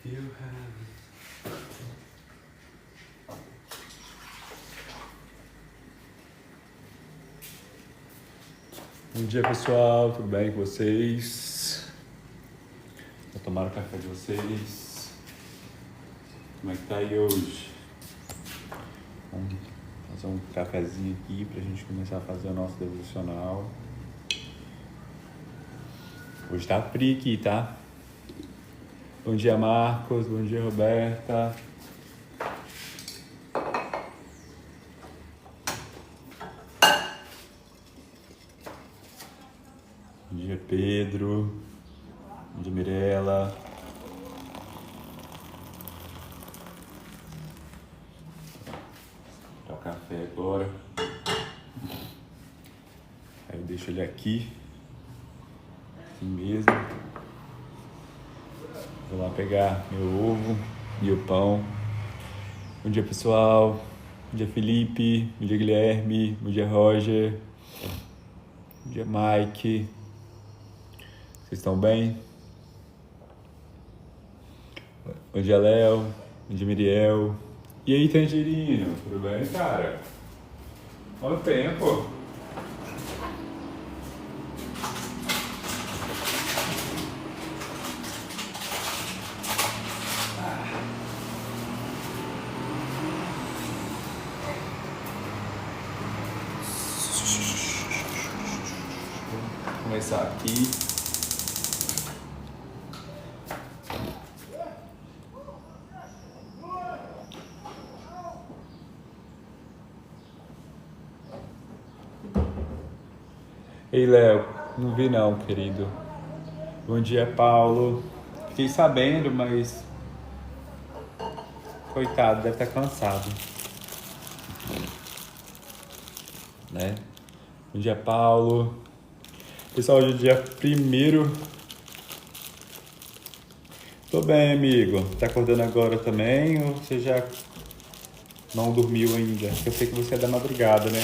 You have... Bom dia, pessoal, tudo bem com vocês? Vou tomar o café de vocês. Como é que tá aí hoje? Vamos fazer um cafezinho aqui pra gente começar a fazer o nosso devocional. Hoje tá frio aqui, tá? Bom dia, Marcos. Bom dia, Roberta. Bom dia, Pedro. Bom dia, Mirella. Vou dar o café agora. Aí eu deixo ele aqui. Assim mesmo. Vou lá pegar meu ovo e o pão. Bom dia, pessoal. Bom dia, Felipe. Bom dia, Guilherme. Bom dia, Roger. Bom dia, Mike. Vocês estão bem? Bom dia, Léo. Bom dia, Miriel. E aí, Tangerino? Tudo bem, cara? Olha o tempo. Vou começar aqui. Ei, Léo, não vi não, querido. Bom dia, Paulo. Fiquei sabendo, mas... Coitado, deve estar cansado. Né? Bom dia, Paulo. Pessoal, hoje é dia 1º. Tô bem, amigo. Tá acordando agora também ou você já não dormiu ainda? Eu sei que você é da madrugada, né?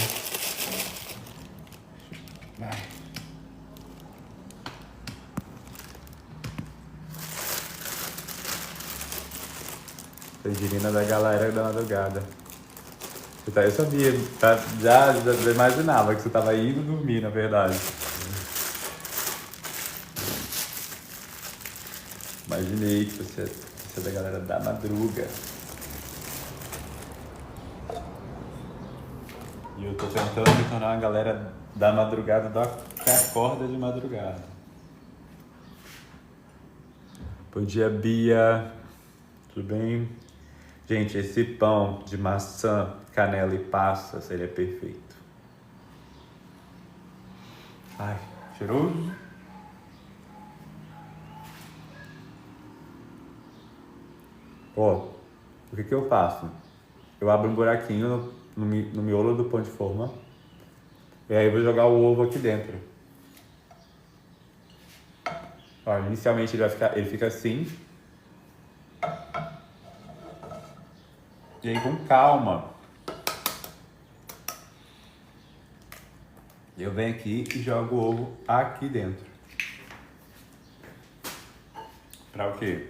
Vai. Tangerina da galera da madrugada. Eu sabia, tá? Já imaginava que você tava indo dormir, na verdade. Imaginei que você é da galera da madruga. E eu tô tentando me tornar uma galera da madrugada que acorda de madrugada. Bom dia, Bia. Tudo bem? Gente, esse pão de maçã, canela e passas, ele é perfeito. Ai, cheiroso. Ó, o que eu faço? Eu abro um buraquinho no miolo do pão de forma. E aí eu vou jogar o ovo aqui dentro. Ó, inicialmente ele fica assim. E aí com calma, eu venho aqui e jogo o ovo aqui dentro. Pra o quê?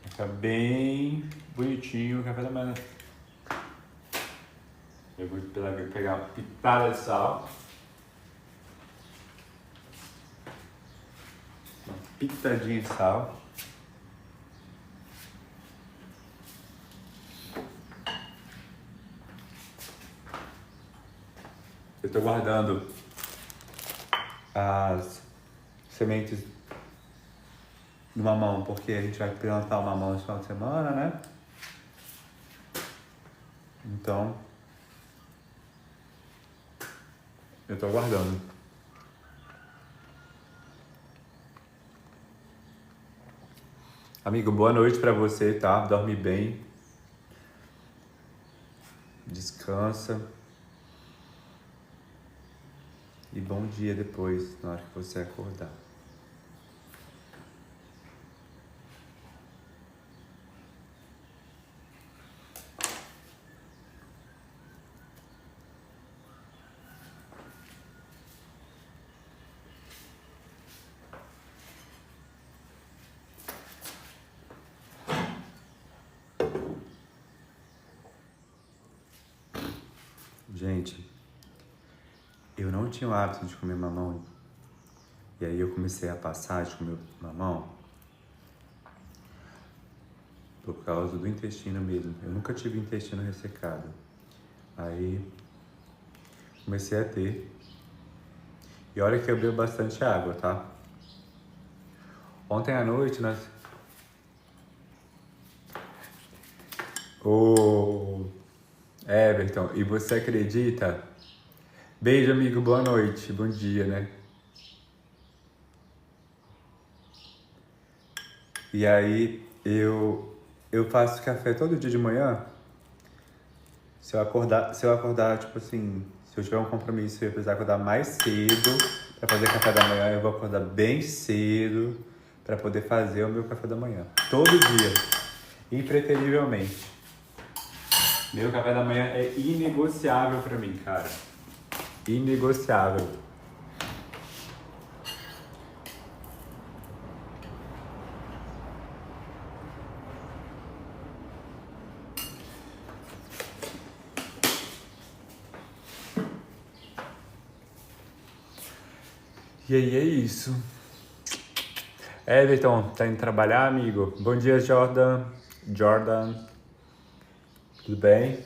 Fica bem bonitinho o café da manhã. Eu vou pegar uma pitada de sal. Uma pitadinha de sal. Eu estou guardando as sementes do mamão, porque a gente vai plantar o mamão esse final de semana, né? Então, eu estou guardando. Amigo, boa noite pra você, tá? Dorme bem. Descansa. E bom dia depois, na hora que você acordar. Gente, eu não tinha o hábito de comer mamão. E aí eu comecei a passar de comer mamão por causa do intestino mesmo. Eu nunca tive intestino ressecado. Aí comecei a ter. E olha que eu bebo bastante água, tá? Ontem à noite nós... Ô, Everton, e você acredita? Beijo, amigo, boa noite, bom dia, né? E aí eu faço café todo dia de manhã. Se eu acordar, tipo assim, se eu tiver um compromisso e eu precisar acordar mais cedo para fazer café da manhã, eu vou acordar bem cedo para poder fazer o meu café da manhã. Todo dia, impreferivelmente. Meu café da manhã é inegociável para mim, cara. Inegociável. E aí é isso. Everton, tá indo trabalhar, amigo? Bom dia, Jordan. Tudo bem?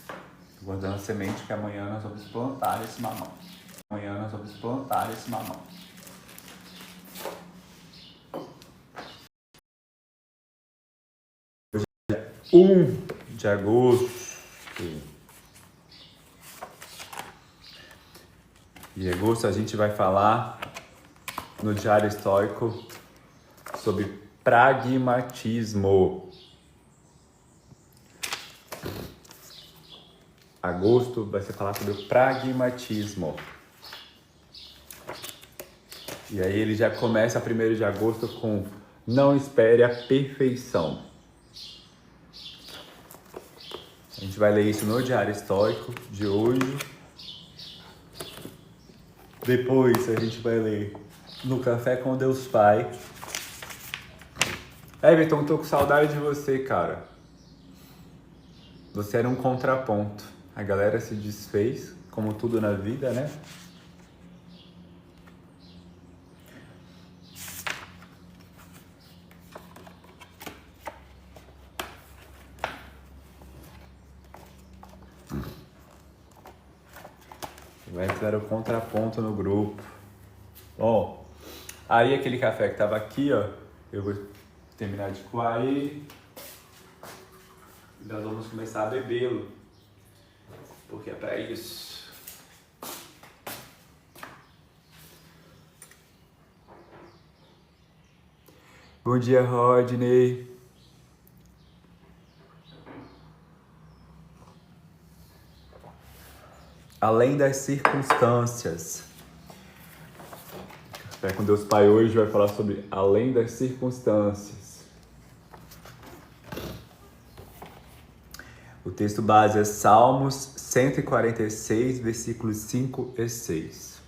Tô guardando a semente que amanhã nós vamos plantar esse mamão. Hoje é 1 de agosto. E em agosto a gente vai falar no Diário Estoico sobre pragmatismo. Agosto vai ser falar sobre o pragmatismo. E aí ele já começa 1º de agosto com não espere a perfeição. A gente vai ler isso no Diário Estoico de hoje. Depois a gente vai ler no Café com Deus Pai. Everton, tô com saudade de você, cara. Você era um contraponto. A galera se desfez, como tudo na vida, né? Vai ter o contraponto no grupo. Bom, aí aquele café que tava aqui, ó, eu vou terminar de coar ele e nós vamos começar a bebê-lo, porque é pra isso. Bom dia, Rodney. Além das circunstâncias. Café com Deus Pai hoje vai falar sobre além das circunstâncias. O texto base é Salmos 146, versículos 5 e 6.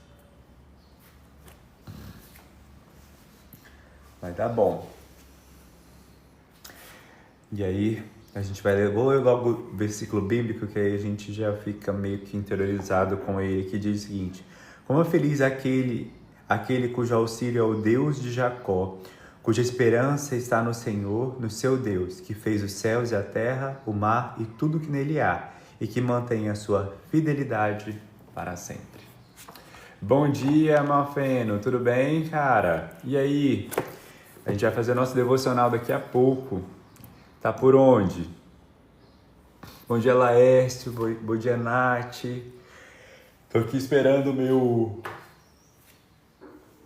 Vai dar bom. E aí, a gente vai ler, vou ler logo o versículo bíblico, que aí a gente já fica meio que interiorizado com ele, que diz o seguinte: como é feliz aquele cujo auxílio é o Deus de Jacó, cuja esperança está no Senhor, no seu Deus, que fez os céus e a terra, o mar e tudo que nele há, e que mantém a sua fidelidade para sempre. Bom dia, Malfeno, tudo bem, cara? E aí? A gente vai fazer nosso devocional daqui a pouco. Tá por onde? Bom dia, Laércio. Bom dia, Nath. Tô aqui esperando o meu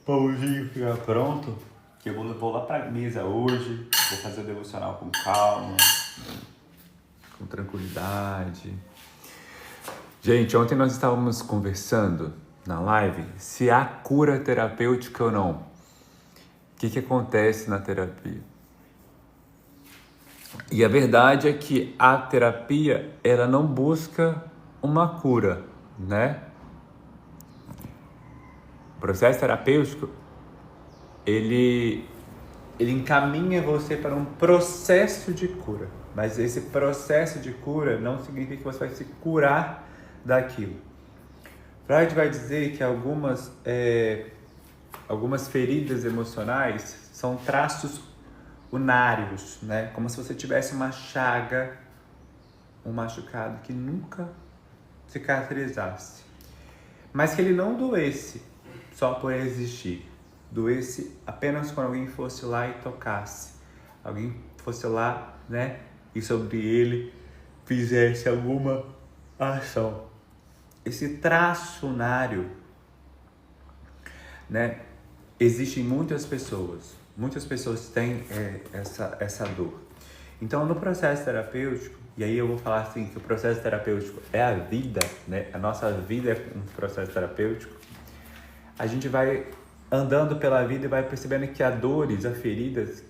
pãozinho ficar pronto, que eu vou lá pra mesa hoje. Vou fazer o devocional com calma, com tranquilidade. Gente, ontem nós estávamos conversando na live se há cura terapêutica ou não. O que acontece na terapia? E a verdade é que a terapia, ela não busca uma cura, né? O processo terapêutico, ele encaminha você para um processo de cura. Mas esse processo de cura não significa que você vai se curar daquilo. Freud vai dizer que algumas feridas emocionais são traços unários, né? Como se você tivesse uma chaga, um machucado que nunca cicatrizasse. Mas que ele não doesse só por existir. Doesse apenas quando alguém fosse lá e tocasse. Alguém fosse lá, né? E sobre ele fizesse alguma ação. Esse traço unário, né? Existe em muitas pessoas. Muitas pessoas têm essa dor. Então, no processo terapêutico, e aí eu vou falar assim, que o processo terapêutico é a vida, né? A nossa vida é um processo terapêutico. A gente vai andando pela vida e vai percebendo que há dores, há feridas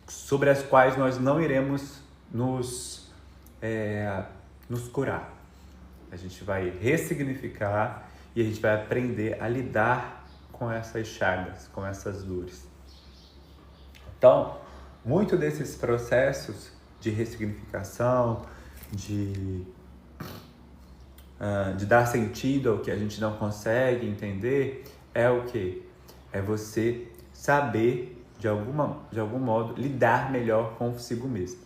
sobre as quais nós não iremos nos curar. A gente vai ressignificar e a gente vai aprender a lidar com essas chagas, com essas dores. Então, muito desses processos de ressignificação, de dar sentido ao que a gente não consegue entender, é o quê? É você saber, de algum modo, lidar melhor consigo mesmo.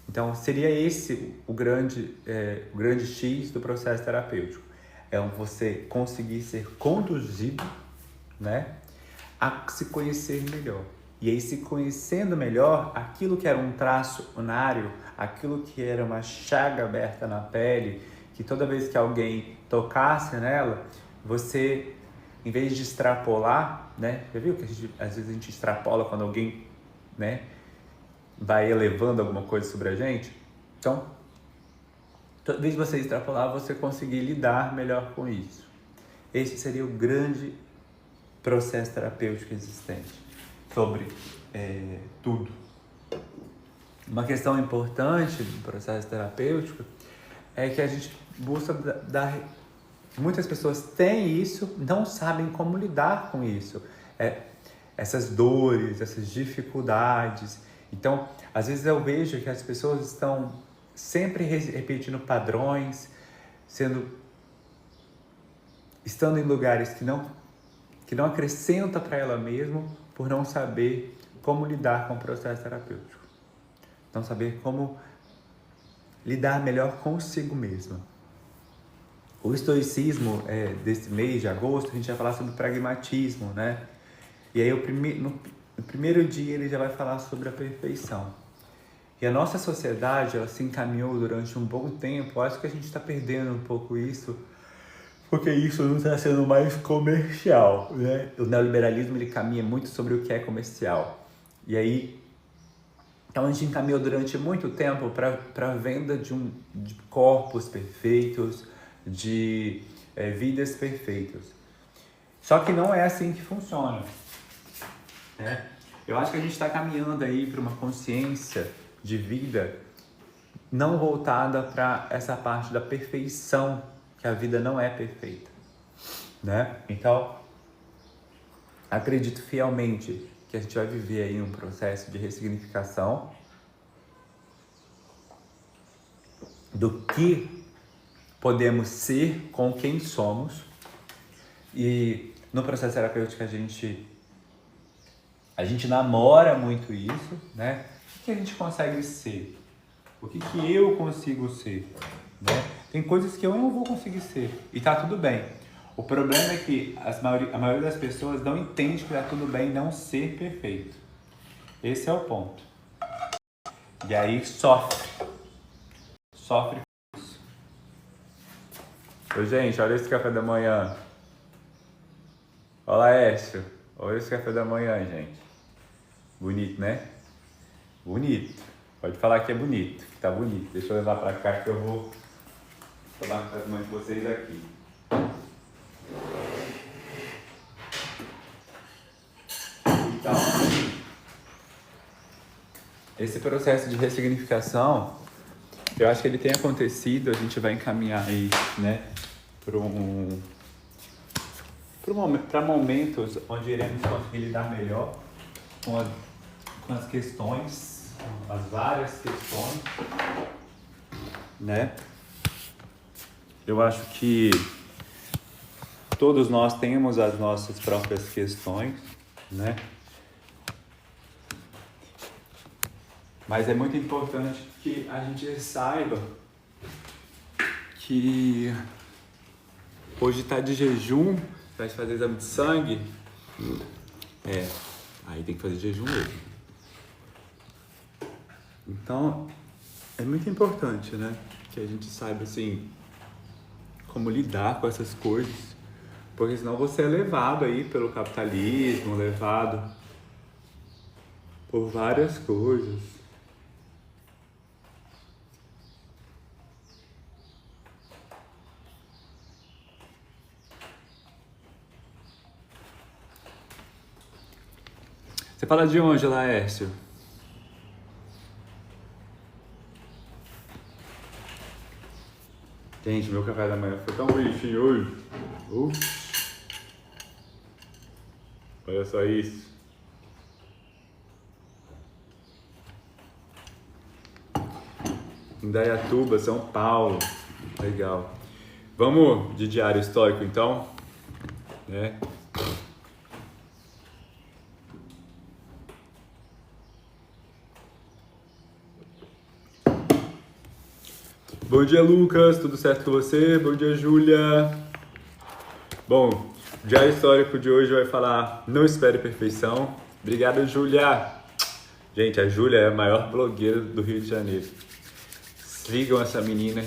Então, seria esse o grande X do processo terapêutico. É você conseguir ser conduzido, né, a se conhecer melhor. E aí, se conhecendo melhor, aquilo que era um traço unário, aquilo que era uma chaga aberta na pele, que toda vez que alguém tocasse nela, você, em vez de extrapolar, né? Já viu que às vezes a gente extrapola quando alguém, né, vai elevando alguma coisa sobre a gente? Então, toda vez que você extrapolar, você conseguir lidar melhor com isso. Esse seria o grande processo terapêutico existente sobre tudo. Uma questão importante do processo terapêutico é que a gente busca dar... Muitas pessoas têm isso, não sabem como lidar com isso. Essas dores, essas dificuldades. Então, às vezes eu vejo que as pessoas estão sempre repetindo padrões, estando em lugares que não acrescenta para ela mesma, por não saber como lidar com o processo terapêutico. Não saber como lidar melhor consigo mesma. O estoicismo desse mês de agosto, a gente vai falar sobre pragmatismo, né? E aí no primeiro dia ele já vai falar sobre a perfeição. E a nossa sociedade, ela se encaminhou durante um bom tempo. Eu acho que a gente está perdendo um pouco isso, porque isso não está sendo mais comercial, né? O neoliberalismo, ele caminha muito sobre o que é comercial. E aí, então a gente encaminhou durante muito tempo para a venda de corpos perfeitos, de vidas perfeitas. Só que não é assim que funciona, né? Eu acho que a gente está caminhando aí para uma consciência de vida não voltada para essa parte da perfeição, que a vida não é perfeita, né? Então, acredito fielmente que a gente vai viver aí um processo de ressignificação do que podemos ser com quem somos. E no processo terapêutico a gente namora muito isso, né? O que a gente consegue ser? O que eu consigo ser? Né? Tem coisas que eu não vou conseguir ser e tá tudo bem. O problema é que a maioria das pessoas não entende que tá tudo bem não ser perfeito. Esse é o ponto. E aí sofre com isso. Ô, gente, olha esse café da manhã. Olá, Écio. Olha esse café da manhã, gente. Bonito, né? Bonito. Pode falar que é bonito, que tá bonito. Deixa eu levar pra cá que eu vou tomar café da manhã com vocês aqui. Então, esse processo de ressignificação, eu acho que ele tem acontecido, a gente vai encaminhar aí, né, para momentos onde iremos conseguir lidar melhor com as questões as várias questões, né? Eu acho que todos nós temos as nossas próprias questões, né? Mas é muito importante que a gente saiba que hoje está de jejum, vai fazer exame de sangue, aí tem que fazer jejum mesmo. Então, é muito importante, né? Que a gente saiba, assim, como lidar com essas coisas, porque senão você é levado aí pelo capitalismo, levado por várias coisas. Você fala de onde, Laércio? Gente, meu café da manhã foi tão bonitinho hoje. Olha só isso. Indaiatuba, São Paulo. Legal. Vamos de diário histórico, então? Né? Bom dia, Lucas. Tudo certo com você? Bom dia, Júlia. Bom, o diário histórico de hoje vai falar Não Espere Perfeição. Obrigado, Júlia. Gente, a Júlia é a maior blogueira do Rio de Janeiro. Sigam essa menina,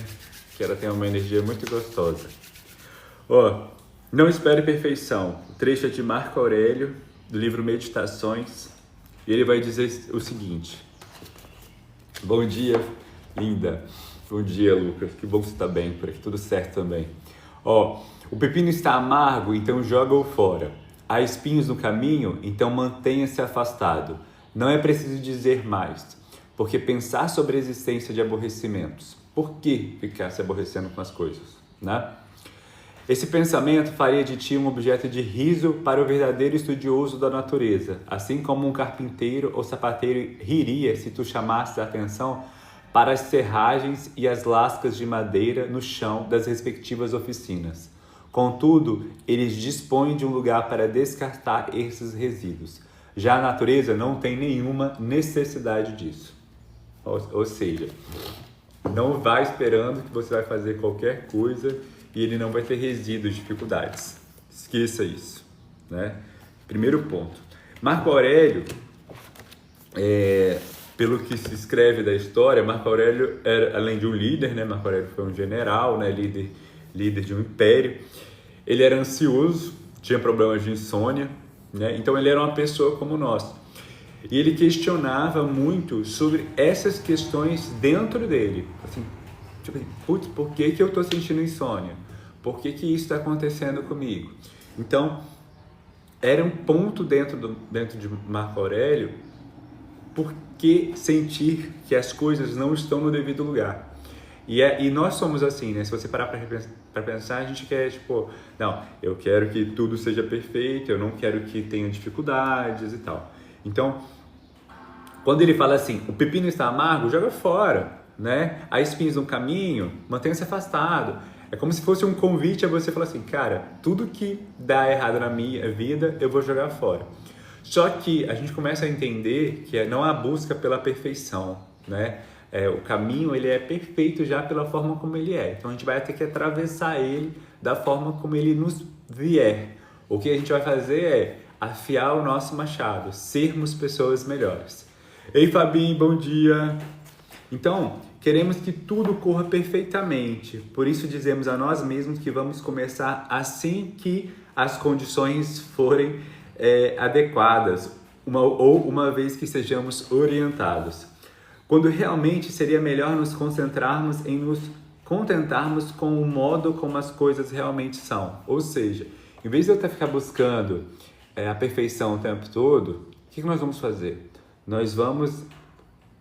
que ela tem uma energia muito gostosa. Não Espere Perfeição. O trecho é de Marco Aurélio, do livro Meditações. E ele vai dizer o seguinte. Bom dia, linda. Bom dia, Lucas. Que bom que você está bem, por aqui tudo certo também. O pepino está amargo, então joga-o fora. Há espinhos no caminho, então mantenha-se afastado. Não é preciso dizer mais, porque pensar sobre a existência de aborrecimentos. Por que ficar se aborrecendo com as coisas, né? Esse pensamento faria de ti um objeto de riso para o verdadeiro estudioso da natureza, assim como um carpinteiro ou sapateiro riria se tu chamasses a atenção para as serragens e as lascas de madeira no chão das respectivas oficinas. Contudo, eles dispõem de um lugar para descartar esses resíduos. Já a natureza não tem nenhuma necessidade disso. Ou seja, não vá esperando que você vai fazer qualquer coisa e ele não vai ter resíduos, dificuldades. Esqueça isso, né? Primeiro ponto. Marco Aurélio, pelo que se escreve da história, Marco Aurélio era, além de um líder, né? Marco Aurélio foi um general, né? Líder de um império. Ele era ansioso, tinha problemas de insônia, né? Então ele era uma pessoa como nós. E ele questionava muito sobre essas questões dentro dele. Assim, tipo, putz, por que eu estou sentindo insônia? Por que isso está acontecendo comigo? Então, era um ponto dentro de Marco Aurélio, por que sentir que as coisas não estão no devido lugar? E nós somos assim, né? Se você parar para pensar, a gente quer, não, eu quero que tudo seja perfeito, eu não quero que tenha dificuldades e tal. Então, quando ele fala assim, o pepino está amargo, joga fora, né? Há espinhos no caminho, mantenha-se afastado. É como se fosse um convite a você falar assim, cara, tudo que dá errado na minha vida, eu vou jogar fora. Só que a gente começa a entender que não há busca pela perfeição, né? O caminho ele é perfeito já pela forma como ele é. Então a gente vai ter que atravessar ele da forma como ele nos vier. O que a gente vai fazer é afiar o nosso machado, sermos pessoas melhores. Ei, Fabinho, bom dia! Então, queremos que tudo corra perfeitamente. Por isso dizemos a nós mesmos que vamos começar assim que as condições forem adequadas, uma vez que sejamos orientados. Quando realmente seria melhor nos concentrarmos em nos contentarmos com o modo como as coisas realmente são. Ou seja, em vez de eu ficar buscando a perfeição o tempo todo, o que nós vamos fazer? Nós vamos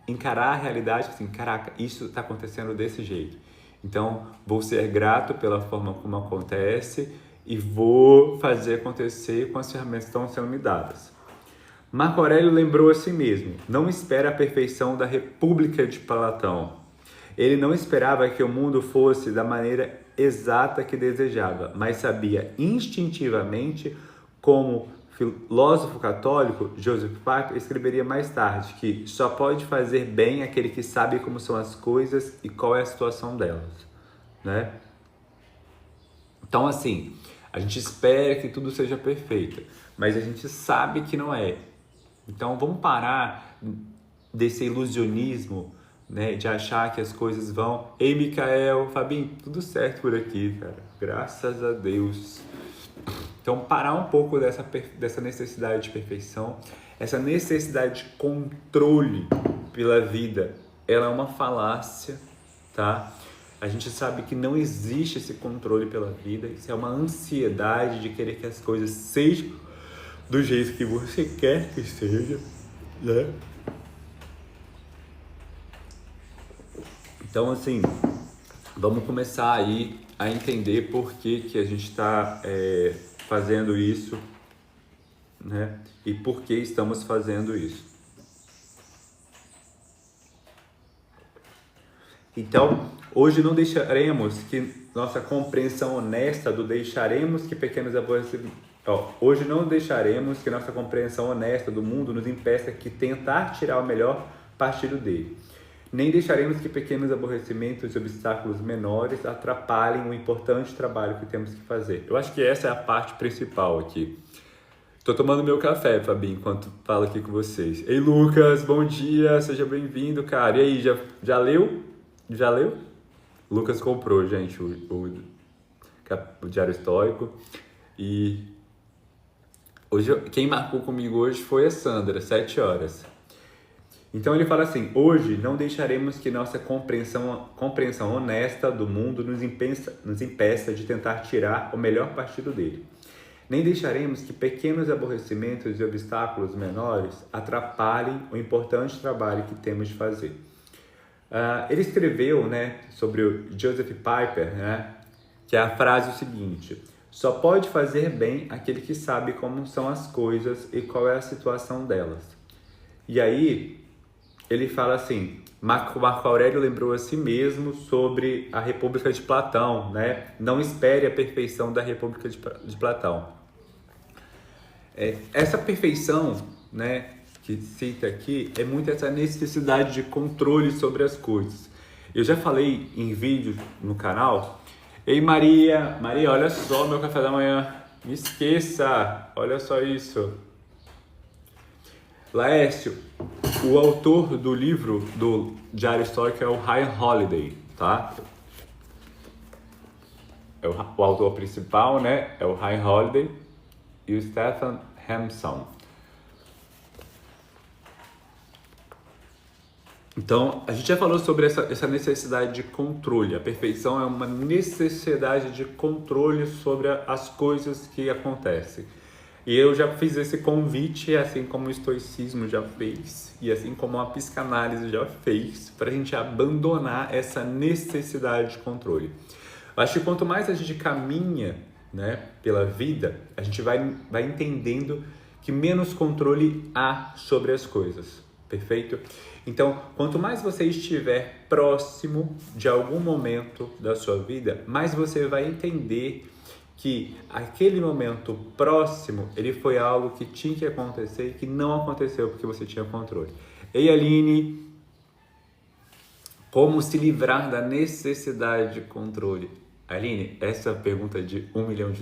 encarar a realidade assim, caraca, isso está acontecendo desse jeito. Então, vou ser grato pela forma como acontece e vou fazer acontecer com as ferramentas que estão sendo me dadas. Marco Aurélio lembrou a si mesmo: não espera a perfeição da República de Platão. Ele não esperava que o mundo fosse da maneira exata que desejava, mas sabia instintivamente, como filósofo católico, Joseph Piper escreveria mais tarde, que só pode fazer bem aquele que sabe como são as coisas e qual é a situação delas, né? Então, assim, a gente espera que tudo seja perfeito, mas a gente sabe que não é. Então, vamos parar desse ilusionismo, né, de achar que as coisas vão... Ei, Micael, Fabinho, tudo certo por aqui, cara. Graças a Deus. Então, parar um pouco dessa necessidade de perfeição, essa necessidade de controle pela vida, ela é uma falácia, tá? A gente sabe que não existe esse controle pela vida, isso é uma ansiedade de querer que as coisas sejam do jeito que você quer que seja, né? Então, assim, vamos começar aí a entender por que a gente está fazendo isso, né? E por que estamos fazendo isso. Então, hoje não deixaremos que nossa compreensão honesta do deixaremos que pequenos aborrecimentos... Hoje não deixaremos que nossa compreensão honesta do mundo nos impeça de tentar tirar o melhor partido dele. Nem deixaremos que pequenos aborrecimentos e obstáculos menores atrapalhem o importante trabalho que temos que fazer. Eu acho que essa é a parte principal aqui. Estou tomando meu café, Fabinho, enquanto falo aqui com vocês. Ei, Lucas, bom dia, seja bem-vindo, cara. E aí, já leu? Já leu? Lucas comprou, gente, o Diário Estoico. E hoje, quem marcou comigo hoje foi a Sandra, 7 horas. Então ele fala assim: hoje não deixaremos que nossa compreensão honesta do mundo nos impeça de tentar tirar o melhor partido dele. Nem deixaremos que pequenos aborrecimentos e obstáculos menores atrapalhem o importante trabalho que temos de fazer. Ele escreveu, né, sobre o Joseph Piper, né, que é a frase o seguinte: só pode fazer bem aquele que sabe como são as coisas e qual é a situação delas. E aí ele fala assim: Marco Aurélio lembrou a si mesmo sobre a República de Platão, né? Não espere a perfeição da República de Platão. Essa perfeição, né, que cita aqui, é muito essa necessidade de controle sobre as coisas. Eu já falei em vídeo no canal. Ei, Maria, olha só meu café da manhã. Me esqueça, olha só isso. Laércio, o autor do livro do Diário Estoico é o Ryan Holiday, tá? O autor principal, né, é o Ryan Holiday e o Stephen Hampson. Então, a gente já falou sobre essa necessidade de controle. A perfeição é uma necessidade de controle sobre as coisas que acontecem. E eu já fiz esse convite, assim como o estoicismo já fez, e assim como a psicanálise já fez, para a gente abandonar essa necessidade de controle. Eu acho que quanto mais a gente caminha, né, pela vida, a gente vai entendendo que menos controle há sobre as coisas, perfeito? Então, quanto mais você estiver próximo de algum momento da sua vida, mais você vai entender que aquele momento próximo, ele foi algo que tinha que acontecer e que não aconteceu porque você tinha controle. Ei, Aline, como se livrar da necessidade de controle? Aline, essa é a pergunta de $1 milhão.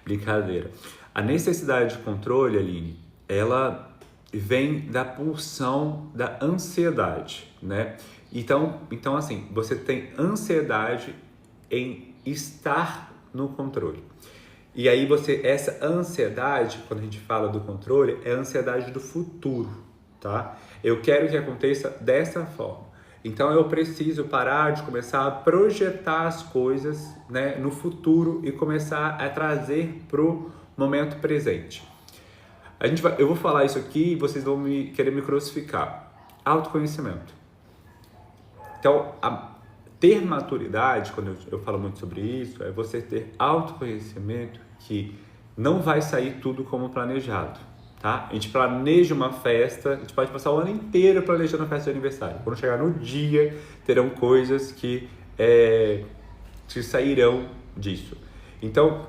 Brincadeira. A necessidade de controle, Aline, ela vem da pulsão da ansiedade, né? Então assim, você tem ansiedade em estar no controle. E aí essa ansiedade, quando a gente fala do controle, é a ansiedade do futuro, tá? Eu quero que aconteça dessa forma. Então eu preciso parar de começar a projetar as coisas, né, no futuro e começar a trazer pro momento presente. Eu vou falar isso aqui e vocês vão querer me crucificar. Autoconhecimento. Então, ter maturidade, quando eu falo muito sobre isso, é você ter autoconhecimento que não vai sair tudo como planejado, tá? A gente planeja uma festa, a gente pode passar o ano inteiro planejando uma festa de aniversário. Quando chegar no dia, terão coisas que sairão disso. Então,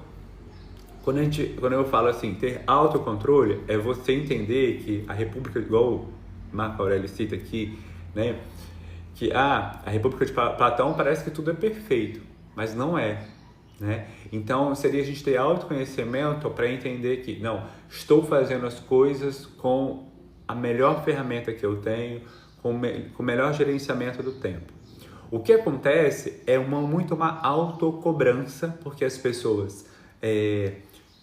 quando eu falo assim, ter autocontrole, é você entender que a República, igual o Marco Aurélio cita aqui, né? Que a República de Platão parece que tudo é perfeito, mas não é, né? Então, seria a gente ter autoconhecimento para entender que, não, estou fazendo as coisas com a melhor ferramenta que eu tenho, com o melhor gerenciamento do tempo. O que acontece é muito uma autocobrança, porque as pessoas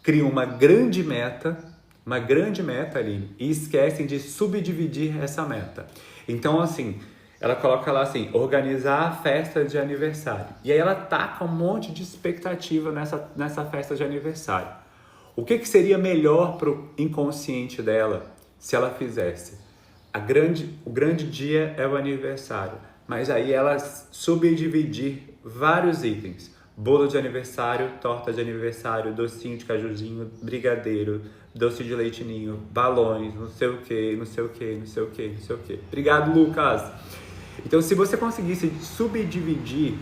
criam uma grande meta, Aline, e esquecem de subdividir essa meta. Então, assim, ela coloca lá assim, organizar a festa de aniversário. E aí ela taca um monte de expectativa nessa festa de aniversário. O que seria melhor para o inconsciente dela se ela fizesse? O grande dia é o aniversário, mas aí ela subdividir vários itens. Bolo de aniversário, torta de aniversário, docinho de cajuzinho, brigadeiro, doce de leite ninho, balões, não sei o que, não sei o que, não sei o que, não sei o que. Obrigado, Lucas! Então, se você conseguisse subdividir,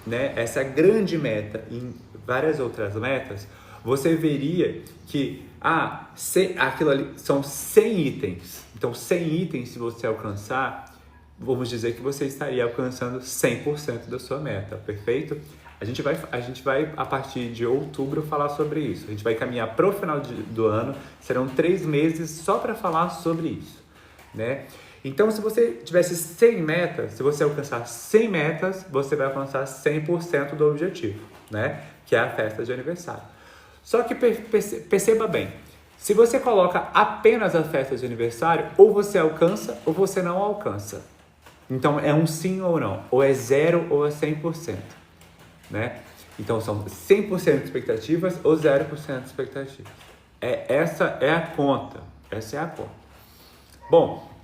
né, essa grande meta em várias outras metas, você veria que aquilo ali são 100 itens. Então, 100 itens, se você alcançar, vamos dizer que você estaria alcançando 100% da sua meta, perfeito? A gente vai, a partir de outubro, falar sobre isso. A gente vai caminhar para o final do ano, serão 3 meses só para falar sobre isso, né? Então, se você tivesse 100 metas, se você alcançar 100 metas, você vai alcançar 100% do objetivo, né? Que é a festa de aniversário. Só que perceba bem, se você coloca apenas a festa de aniversário, ou você alcança ou você não alcança. Então, é um sim ou não, ou é 0 ou é 100%, né? Então, são 100% de expectativas ou 0% de expectativas. Essa é a conta. Bom,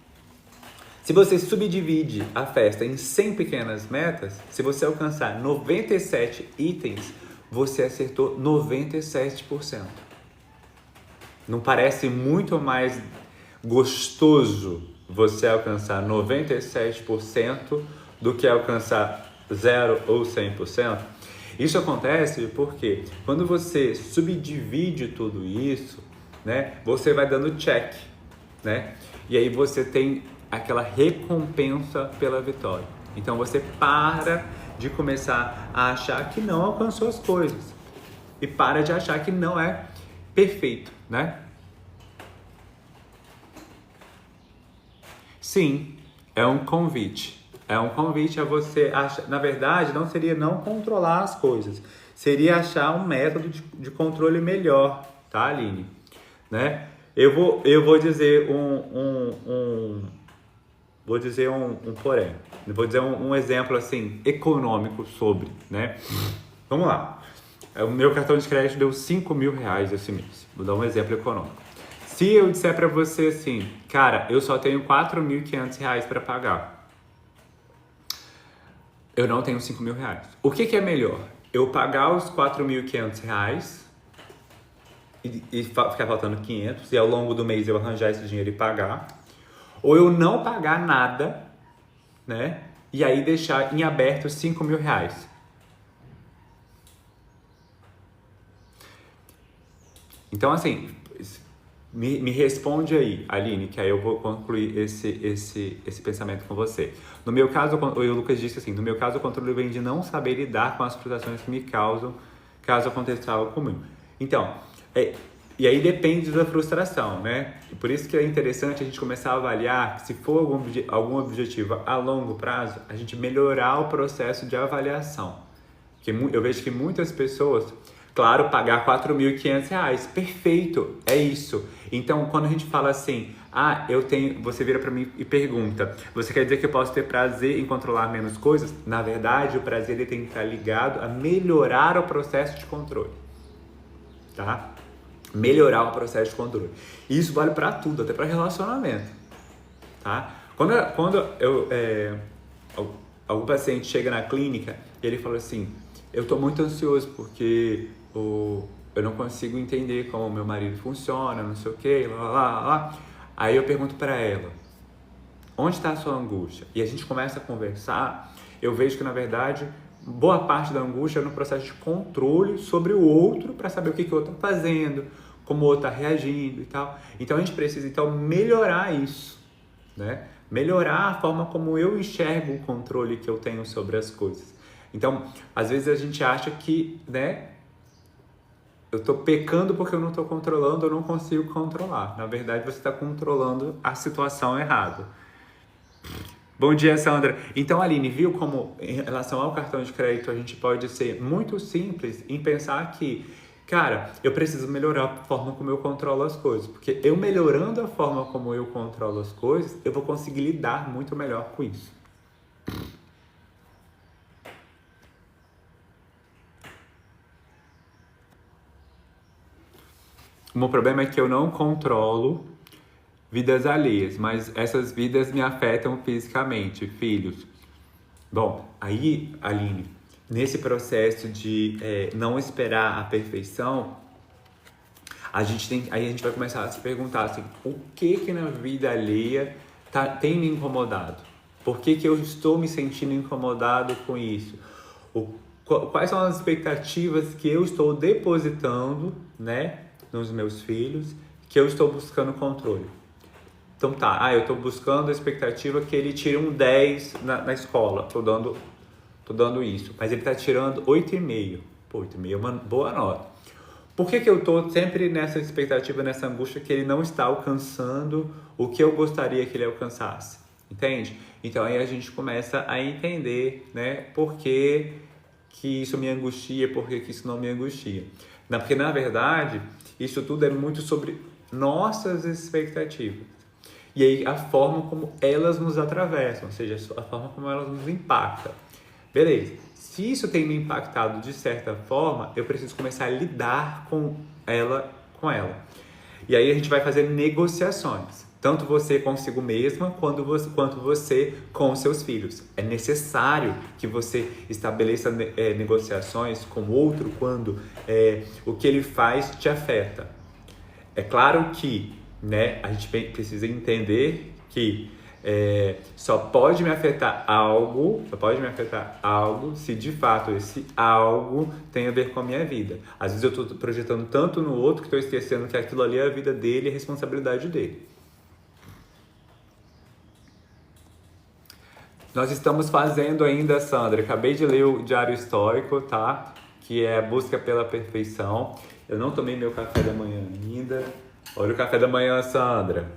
se você subdivide a festa em 100 pequenas metas, se você alcançar 97 itens, você acertou 97%. Não parece muito mais gostoso você alcançar 97% do que alcançar 0 ou 100%? Isso acontece porque quando você subdivide tudo isso, né, você vai dando check, né? E aí você tem aquela recompensa pela vitória. Então você para de começar a achar que não alcançou as coisas e para de achar que não é perfeito, né? Sim, é um convite. É um convite a você achar. Na verdade, não seria não controlar as coisas, seria achar um método de controle melhor, tá, Aline? Né? Eu vou dizer vou dizer porém. Vou dizer um exemplo assim econômico sobre, né? Vamos lá. O meu cartão de crédito deu R$5.000 esse mês. Vou dar um exemplo econômico. Se eu disser para você assim, cara, eu só tenho R$4.500 para pagar, eu não tenho R$5.000. O que é melhor? Eu pagar os R$4.500 e ficar faltando 500 e ao longo do mês eu arranjar esse dinheiro e pagar, ou eu não pagar nada, né? E aí deixar em aberto R$5.000. Então, assim, me responde aí, Aline, que aí eu vou concluir esse pensamento com você. No meu caso, o Lucas disse assim, no meu caso o controle vem de não saber lidar com as frustrações que me causam caso aconteça algo comigo. Então, e aí depende da frustração, né? E por isso que é interessante a gente começar a avaliar, se for algum objetivo a longo prazo, a gente melhorar o processo de avaliação. Porque eu vejo que muitas pessoas, claro, pagar R$4.500, perfeito, é isso. Então, quando a gente fala assim, você vira para mim e pergunta, você quer dizer que eu posso ter prazer em controlar menos coisas? Na verdade, o prazer ele tem que estar ligado a melhorar o processo de controle, tá? Melhorar o processo de controle. E isso vale para tudo, até para relacionamento, tá? Quando algum paciente chega na clínica e ele fala assim, eu tô muito ansioso porque eu não consigo entender como meu marido funciona, não sei o que, lá. Aí eu pergunto para ela, onde está a sua angústia? E a gente começa a conversar, eu vejo que na verdade boa parte da angústia é no processo de controle sobre o outro para saber o que o outro está fazendo, como o outro está reagindo e tal. Então a gente precisa então melhorar isso, né? Melhorar a forma como eu enxergo o controle que eu tenho sobre as coisas. Então, às vezes a gente acha que, né, eu estou pecando porque eu não estou controlando, eu não consigo controlar. Na verdade, você está controlando a situação errada. Bom dia, Sandra. Então, Aline, viu como em relação ao cartão de crédito a gente pode ser muito simples em pensar que, cara, eu preciso melhorar a forma como eu controlo as coisas. Porque eu melhorando a forma como eu controlo as coisas, eu vou conseguir lidar muito melhor com isso. O meu problema é que eu não controlo vidas alheias, mas essas vidas me afetam fisicamente, filhos. Bom, aí, Aline, nesse processo de não esperar a perfeição, aí a gente vai começar a se perguntar assim, o que na vida alheia tem me incomodado? Por que eu estou me sentindo incomodado com isso? Quais são as expectativas que eu estou depositando, né, nos meus filhos, que eu estou buscando controle? Então tá, eu estou buscando a expectativa que ele tire um 10 na escola, tô dando isso, mas ele está tirando 8,5. Pô, 8,5 é uma boa nota. Por que eu estou sempre nessa expectativa, nessa angústia que ele não está alcançando o que eu gostaria que ele alcançasse? Entende? Então aí a gente começa a entender, né, por que isso me angustia, por que isso não me angustia. Porque na verdade, isso tudo é muito sobre nossas expectativas. E aí a forma como elas nos atravessam, ou seja, a forma como elas nos impactam. Beleza, se isso tem me impactado de certa forma, eu preciso começar a lidar com ela. E aí a gente vai fazer negociações. Tanto você consigo mesma, quanto você com seus filhos. É necessário que você estabeleça negociações com o outro quando o que ele faz te afeta. É claro que, né, a gente precisa entender que só pode me afetar algo se de fato esse algo tem a ver com a minha vida. Às vezes eu estou projetando tanto no outro que estou esquecendo que aquilo ali é a vida dele e a responsabilidade dele. Nós estamos fazendo ainda, Sandra, acabei de ler o Diário Histórico, tá? Que é a busca pela perfeição. Eu não tomei meu café da manhã ainda. Olha o café da manhã, Sandra.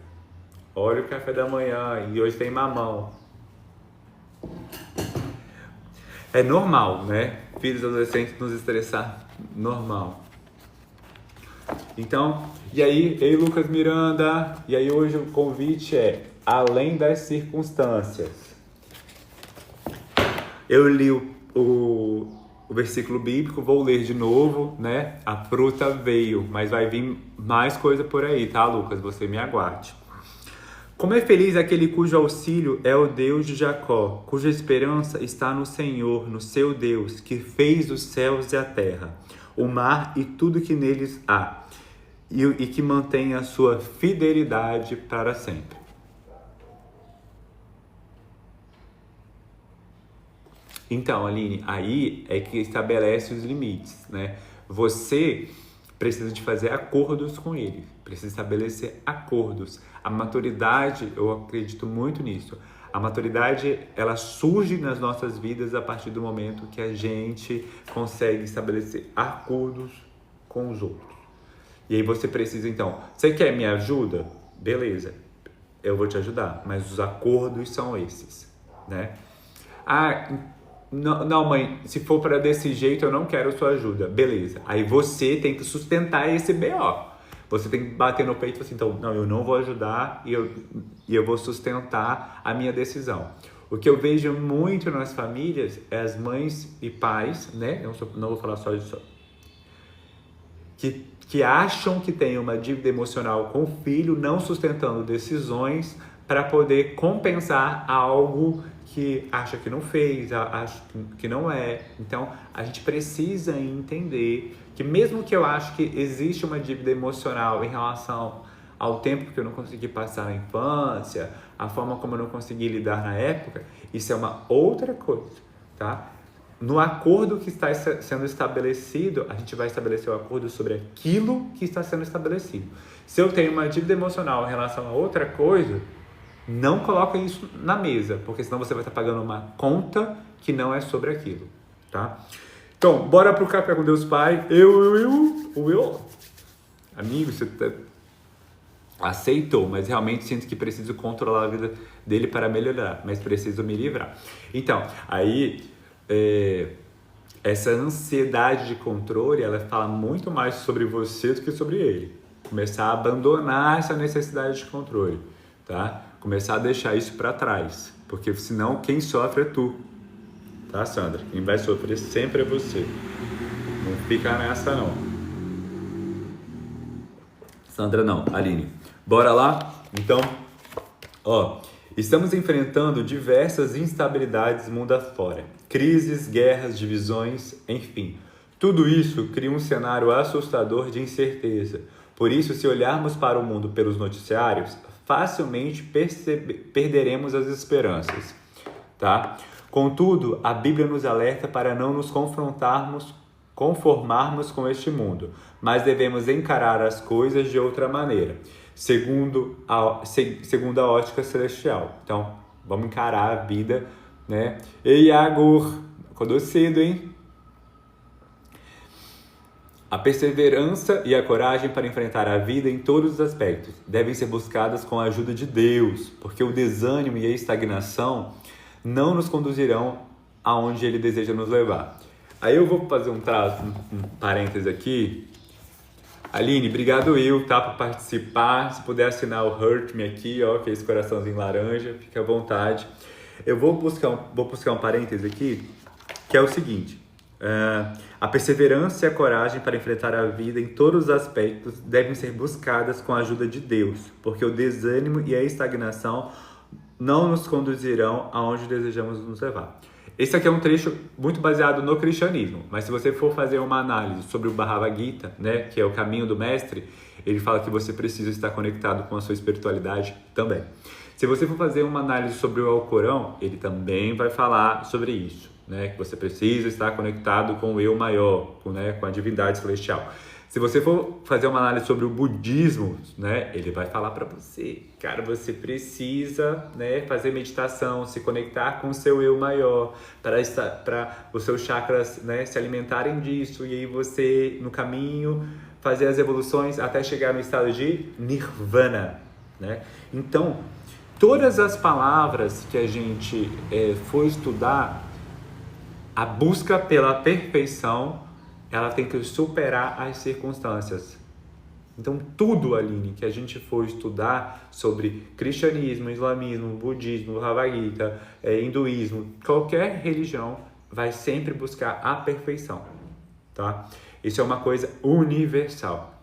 Olha o café da manhã. E hoje tem mamão. É normal, né? Filhos adolescentes nos estressar. Normal. Então, e aí, ei Lucas Miranda. E aí hoje o convite é além das circunstâncias. Eu li o versículo bíblico, vou ler de novo, né? A fruta veio, mas vai vir mais coisa por aí, tá, Lucas? Você me aguarde. Como é feliz aquele cujo auxílio é o Deus de Jacó, cuja esperança está no Senhor, no seu Deus, que fez os céus e a terra, o mar e tudo que neles há, e que mantém a sua fidelidade para sempre. Então, Aline, aí é que estabelece os limites, né? Você precisa de fazer acordos com ele, precisa estabelecer acordos. A maturidade, eu acredito muito nisso. A maturidade, ela surge nas nossas vidas a partir do momento que a gente consegue estabelecer acordos com os outros. E aí você precisa, então, você quer me ajuda? Beleza, eu vou te ajudar, mas os acordos são esses, né? Não, mãe, se for para desse jeito, eu não quero sua ajuda. Beleza. Aí você tem que sustentar esse BO. Você tem que bater no peito e falar assim, então, não, eu não vou ajudar e eu vou sustentar a minha decisão. O que eu vejo muito nas famílias é as mães e pais, né? Eu não vou falar só disso. Que acham que tem uma dívida emocional com o filho, não sustentando decisões para poder compensar algo que acha que não fez, acha que não é. Então, a gente precisa entender que mesmo que eu acho que existe uma dívida emocional em relação ao tempo que eu não consegui passar na infância, a forma como eu não consegui lidar na época, isso é uma outra coisa, tá? No acordo que está sendo estabelecido, a gente vai estabelecer o acordo sobre aquilo que está sendo estabelecido. Se eu tenho uma dívida emocional em relação a outra coisa, não coloca isso na mesa, porque senão você vai estar pagando uma conta que não é sobre aquilo, tá? Então, bora pro Café com Deus Pai. Eu. Amigo, você aceitou, mas realmente sinto que preciso controlar a vida dele para melhorar, mas preciso me livrar. Então, aí, essa ansiedade de controle, ela fala muito mais sobre você do que sobre ele. Começar a abandonar essa necessidade de controle, tá? Começar a deixar isso para trás, porque senão quem sofre é tu, tá, Sandra? Quem vai sofrer sempre é você. Não fica nessa, não. Sandra não, Aline. Bora lá? Então, estamos enfrentando diversas instabilidades mundo afora. Crises, guerras, divisões, enfim. Tudo isso cria um cenário assustador de incerteza. Por isso, se olharmos para o mundo pelos noticiários, facilmente perderemos as esperanças, tá? Contudo, a Bíblia nos alerta para não nos conformarmos com este mundo, mas devemos encarar as coisas de outra maneira, segundo a ótica celestial. Então, vamos encarar a vida, né? Ei, Agor, acordou cedo, hein? A perseverança e a coragem para enfrentar a vida em todos os aspectos devem ser buscadas com a ajuda de Deus, porque o desânimo e a estagnação não nos conduzirão aonde Ele deseja nos levar. Aí eu vou fazer um parênteses aqui. Aline, obrigado tá, por participar. Se puder assinar o Hurt Me aqui, que é esse coraçãozinho laranja, fica à vontade. Eu vou buscar um parênteses aqui, que é o seguinte. A perseverança e a coragem para enfrentar a vida em todos os aspectos devem ser buscadas com a ajuda de Deus, porque o desânimo e a estagnação não nos conduzirão aonde desejamos nos levar. Esse aqui é um trecho muito baseado no cristianismo, mas se você for fazer uma análise sobre o Bhagavad Gita, né, que é o caminho do mestre, ele fala que você precisa estar conectado com a sua espiritualidade também. Se você for fazer uma análise sobre o Alcorão, ele também vai falar sobre isso, né, que você precisa estar conectado com o eu maior, com a divindade celestial. Se você for fazer uma análise sobre o budismo, né, ele vai falar para você, cara, você precisa, né, fazer meditação, se conectar com o seu eu maior, para os seus chakras, né, se alimentarem disso, e aí você, no caminho, fazer as evoluções até chegar no estado de Nirvana, né? Então, todas as palavras que a gente for estudar, a busca pela perfeição, ela tem que superar as circunstâncias. Então, tudo, Aline, que a gente for estudar sobre cristianismo, islamismo, budismo, Bhagavad Gita, hinduísmo, qualquer religião vai sempre buscar a perfeição, tá? Isso é uma coisa universal.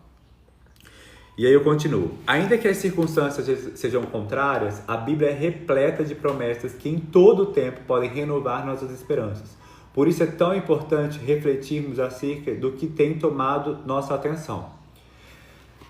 E aí eu continuo. Ainda que as circunstâncias sejam contrárias, a Bíblia é repleta de promessas que em todo o tempo podem renovar nossas esperanças. Por isso é tão importante refletirmos acerca do que tem tomado nossa atenção.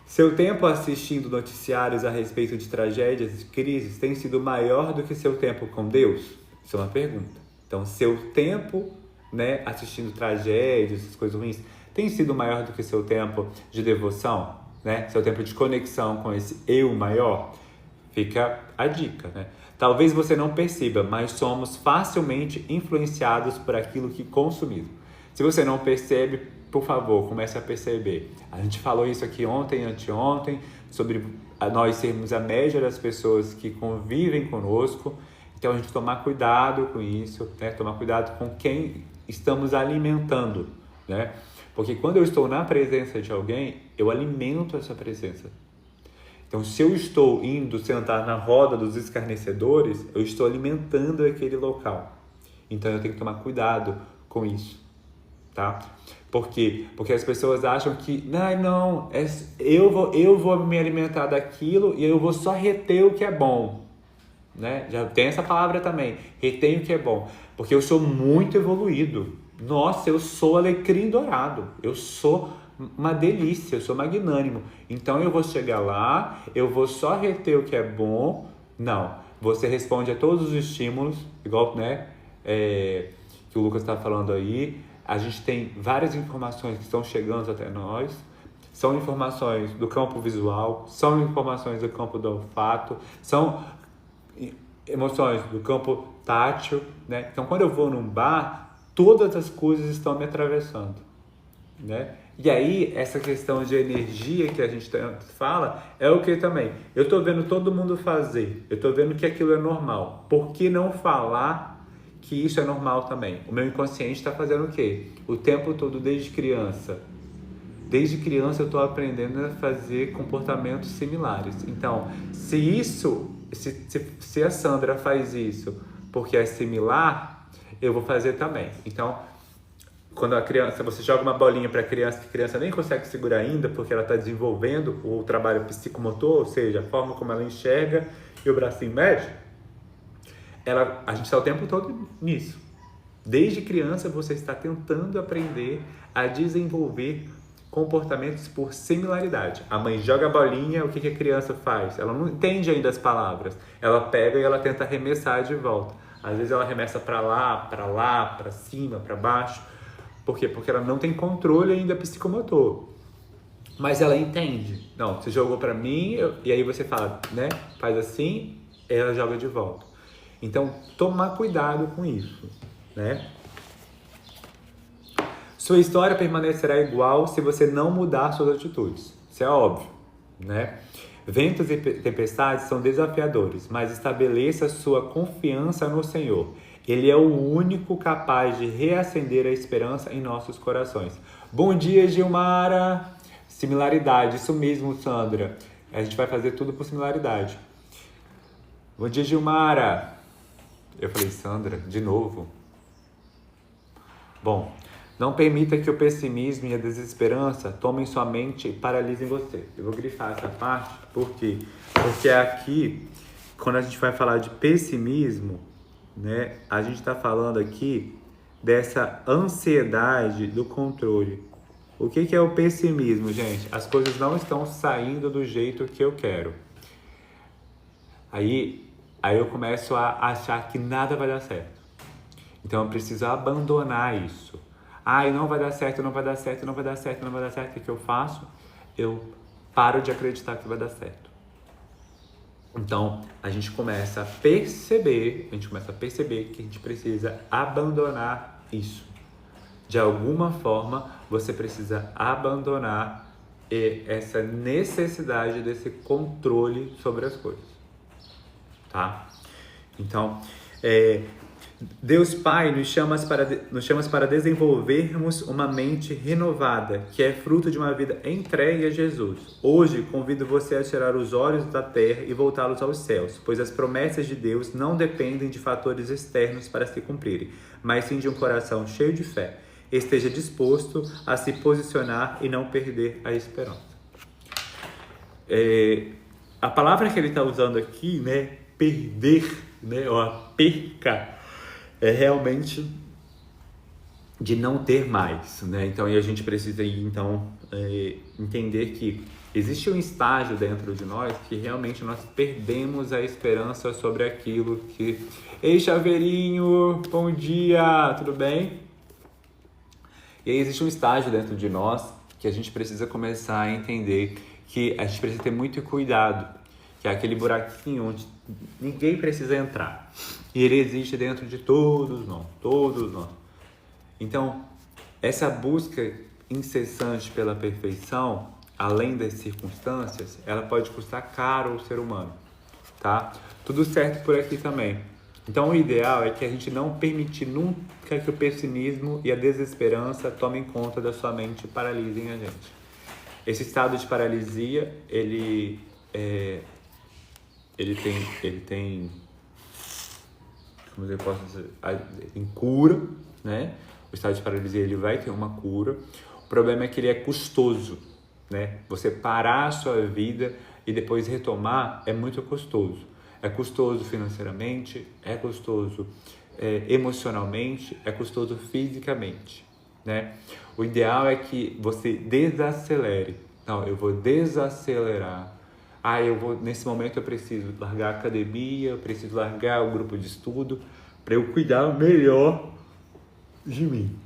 Seu tempo assistindo noticiários a respeito de tragédias e crises tem sido maior do que seu tempo com Deus? Isso é uma pergunta. Então, seu tempo, né, assistindo tragédias, essas coisas ruins, tem sido maior do que seu tempo de devoção, né? Seu tempo de conexão com esse eu maior? Fica a dica, né? Talvez você não perceba, mas somos facilmente influenciados por aquilo que consumimos. Se você não percebe, por favor, comece a perceber. A gente falou isso aqui ontem, anteontem, sobre nós sermos a média das pessoas que convivem conosco. Então, a gente tomar cuidado com isso, né? Tomar cuidado com quem estamos alimentando, né? Porque quando eu estou na presença de alguém, eu alimento essa presença. Então, se eu estou indo sentar na roda dos escarnecedores, eu estou alimentando aquele local. Então, eu tenho que tomar cuidado com isso, tá? Por quê? Porque as pessoas acham que, eu vou me alimentar daquilo e eu vou só reter o que é bom. né? Já tem essa palavra também. Retém o que é bom. Porque eu sou muito evoluído. Nossa, eu sou alecrim dourado. Eu sou uma delícia, eu sou magnânimo. Então eu vou chegar lá, eu vou só reter o que é bom. Não. Você responde a todos os estímulos, igual, né? Que o Lucas está falando aí. A gente tem várias informações que estão chegando até nós. São informações do campo visual, são informações do campo do olfato, são emoções do campo tátil, né? Então, quando eu vou num bar, todas as coisas estão me atravessando, né? E aí, essa questão de energia que a gente fala é o que também? Eu estou vendo todo mundo fazer, eu estou vendo que aquilo é normal. Por que não falar que isso é normal também? O meu inconsciente está fazendo o quê? O tempo todo, desde criança. Desde criança eu estou aprendendo a fazer comportamentos similares. Então, se a Sandra faz isso porque é similar, eu vou fazer também. Então, quando a criança, você joga uma bolinha para a criança nem consegue segurar ainda porque ela está desenvolvendo o trabalho psicomotor, ou seja, a forma como ela enxerga e o bracinho médio, a gente está o tempo todo nisso. Desde criança você está tentando aprender a desenvolver comportamentos por similaridade. A mãe joga a bolinha, o que a criança faz? Ela não entende ainda as palavras. Ela pega e ela tenta arremessar de volta. Às vezes ela arremessa para lá, para cima, para baixo. Por quê? Porque ela não tem controle ainda psicomotor. Mas ela entende. Não, você jogou para mim, e aí você fala, né? Faz assim, ela joga de volta. Então, tomar cuidado com isso, né? Sua história permanecerá igual se você não mudar suas atitudes. Isso é óbvio, né? Ventos e tempestades são desafiadores, mas estabeleça sua confiança no Senhor. Ele é o único capaz de reacender a esperança em nossos corações. Bom dia, Gilmara! Similaridade, isso mesmo, Sandra. A gente vai fazer tudo por similaridade. Bom dia, Gilmara! Eu falei, Sandra, de novo. Bom, não permita que o pessimismo e a desesperança tomem sua mente e paralisem você. Eu vou grifar essa parte, por quê? Porque aqui, quando a gente vai falar de pessimismo, né, a gente está falando aqui dessa ansiedade do controle. O que é o pessimismo, gente? As coisas não estão saindo do jeito que eu quero. Aí eu começo a achar que nada vai dar certo. Então eu preciso abandonar isso. Não vai dar certo, não vai dar certo, não vai dar certo, não vai dar certo. O que eu faço? Eu paro de acreditar que vai dar certo. Então, a gente começa a perceber que a gente precisa abandonar isso. De alguma forma, você precisa abandonar essa necessidade desse controle sobre as coisas. Tá? Então, Deus Pai nos chama para desenvolvermos uma mente renovada, que é fruto de uma vida entregue a Jesus. Hoje, convido você a tirar os olhos da terra e voltá-los aos céus, pois as promessas de Deus não dependem de fatores externos para se cumprirem, mas sim de um coração cheio de fé. Esteja disposto a se posicionar e não perder a esperança. A palavra que ele está usando aqui, né, perder, né, ou a perca, é realmente de não ter mais, né? Então, e a gente precisa entender que existe um estágio dentro de nós que realmente nós perdemos a esperança sobre aquilo que... Ei, Chaveirinho, bom dia, tudo bem? E aí existe um estágio dentro de nós que a gente precisa começar a entender que a gente precisa ter muito cuidado, que é aquele buraquinho onde ninguém precisa entrar. E ele existe dentro de todos nós. Então, essa busca incessante pela perfeição, além das circunstâncias, ela pode custar caro ao ser humano, tá? Tudo certo por aqui também. Então, o ideal é que a gente não permitir nunca que o pessimismo e a desesperança tomem conta da sua mente e paralisem a gente. Esse estado de paralisia, ele tem como eu posso dizer, tem cura, né? O estado de paralisia, ele vai ter uma cura. O problema é que ele é custoso, né? Você parar a sua vida e depois retomar é muito custoso. É custoso financeiramente, é custoso emocionalmente, é custoso fisicamente, né? O ideal é que você desacelere. Não, eu vou desacelerar. Nesse momento eu preciso largar a academia, eu preciso largar o grupo de estudo para eu cuidar melhor de mim.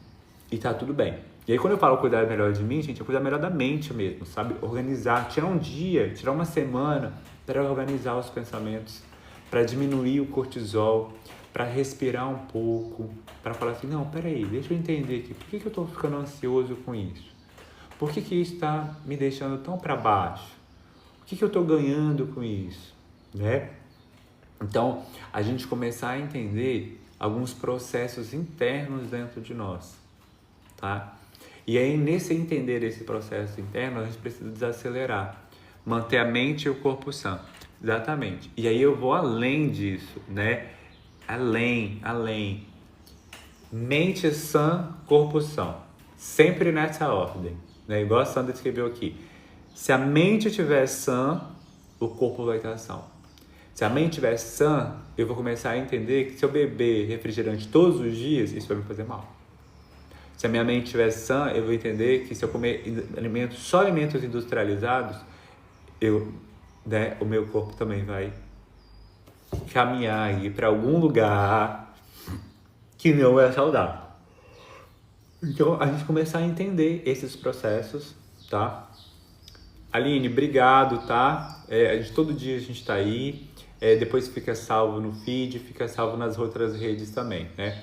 E tá tudo bem. E aí quando eu falo cuidar melhor de mim, gente, é cuidar melhor da mente mesmo, sabe? Organizar, tirar um dia, tirar uma semana para organizar os pensamentos, para diminuir o cortisol, para respirar um pouco, para falar assim, não, peraí, deixa eu entender aqui, por que eu tô ficando ansioso com isso? Por que isso está me deixando tão para baixo? O que eu tô ganhando com isso? Né? Então, a gente começar a entender alguns processos internos dentro de nós, tá? E aí, nesse entender esse processo interno, a gente precisa desacelerar, manter a mente e o corpo sã. Exatamente. E aí eu vou além disso, né? Além. Mente sã, corpo sã. Sempre nessa ordem, né? Igual a Sandra escreveu aqui. Se a mente estiver sã, o corpo vai estar sã. Se a mente estiver sã, eu vou começar a entender que se eu beber refrigerante todos os dias, isso vai me fazer mal. Se a minha mente estiver sã, eu vou entender que se eu comer só alimentos industrializados, o meu corpo também vai caminhar aí para algum lugar que não é saudável. Então, a gente começar a entender esses processos, tá? Aline, obrigado, tá? Todo dia a gente tá aí. Depois fica salvo no feed, fica salvo nas outras redes também, né?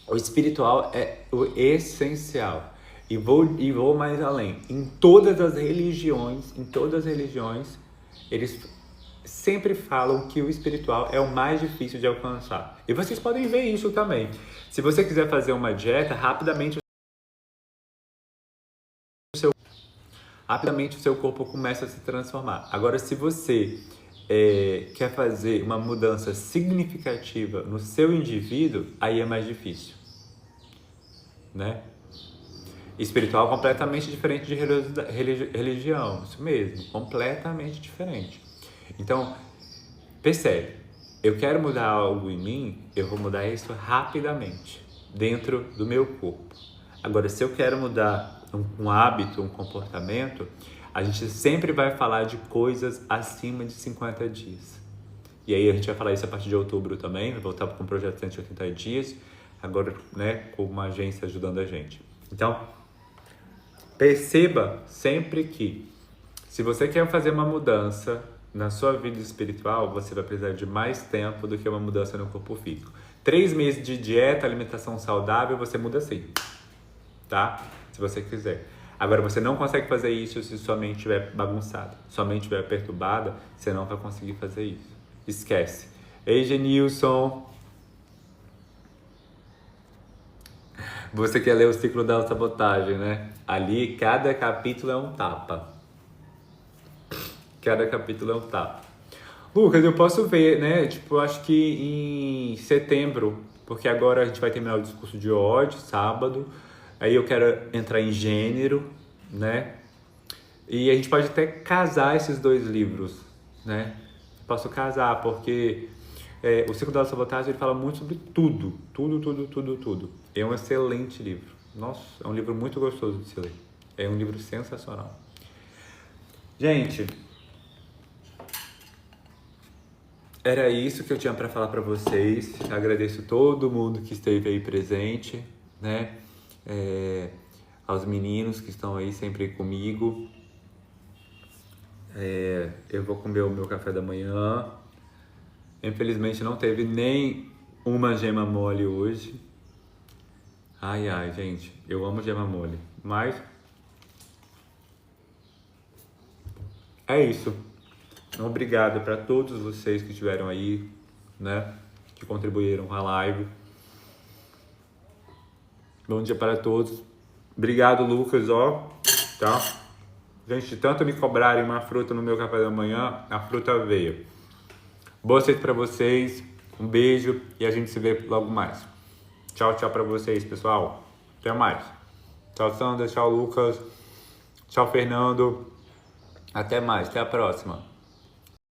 O espiritual é o essencial. E vou mais além. Em todas as religiões, eles sempre falam que o espiritual é o mais difícil de alcançar. E vocês podem ver isso também. Se você quiser fazer uma dieta, rapidamente o seu corpo começa a se transformar. Agora, se você quer fazer uma mudança significativa no seu indivíduo, aí é mais difícil, né? Espiritual completamente diferente de religião, isso mesmo, completamente diferente. Então, percebe, eu quero mudar algo em mim, eu vou mudar isso rapidamente, dentro do meu corpo. Agora, se eu quero mudar um hábito, um comportamento, a gente sempre vai falar de coisas acima de 50 dias. E aí a gente vai falar isso a partir de outubro também, vai voltar com o projeto 180 dias, agora, né, com uma agência ajudando a gente. Então, perceba sempre que se você quer fazer uma mudança na sua vida espiritual, você vai precisar de mais tempo do que uma mudança no corpo físico. 3 meses de dieta, alimentação saudável, você muda sim, tá? Se você quiser. Agora, você não consegue fazer isso se sua mente estiver bagunçada. Sua mente estiver perturbada, você não vai conseguir fazer isso. Esquece. Ei, Genilson. Você quer ler o ciclo da sabotagem, né? Ali, cada capítulo é um tapa. Cada capítulo é um tapa. Lucas, eu posso ver, né? Eu acho que em setembro, porque agora a gente vai terminar o discurso de ódio, sábado. Aí eu quero entrar em gênero, né? E a gente pode até casar esses 2 livros, né? Posso casar, porque o Ciclo da Sabotagem ele fala muito sobre tudo. É um excelente livro. Nossa, é um livro muito gostoso de se ler. É um livro sensacional. Gente, era isso que eu tinha para falar para vocês. Agradeço todo mundo que esteve aí presente, né? Aos meninos que estão aí sempre comigo. Eu vou comer o meu café da manhã. Infelizmente não teve nem uma gema mole hoje. Ai, gente, eu amo gema mole. Mas é isso. Obrigado para todos vocês que estiveram aí, né? Que contribuíram com a live. Bom dia para todos. Obrigado, Lucas, tá? Gente, tanto me cobrarem uma fruta no meu café da manhã, a fruta veio. Boa noite para vocês. Um beijo e a gente se vê logo mais. Tchau para vocês, pessoal. Até mais. Tchau, Sandra. Tchau, Lucas. Tchau, Fernando. Até mais. Até a próxima.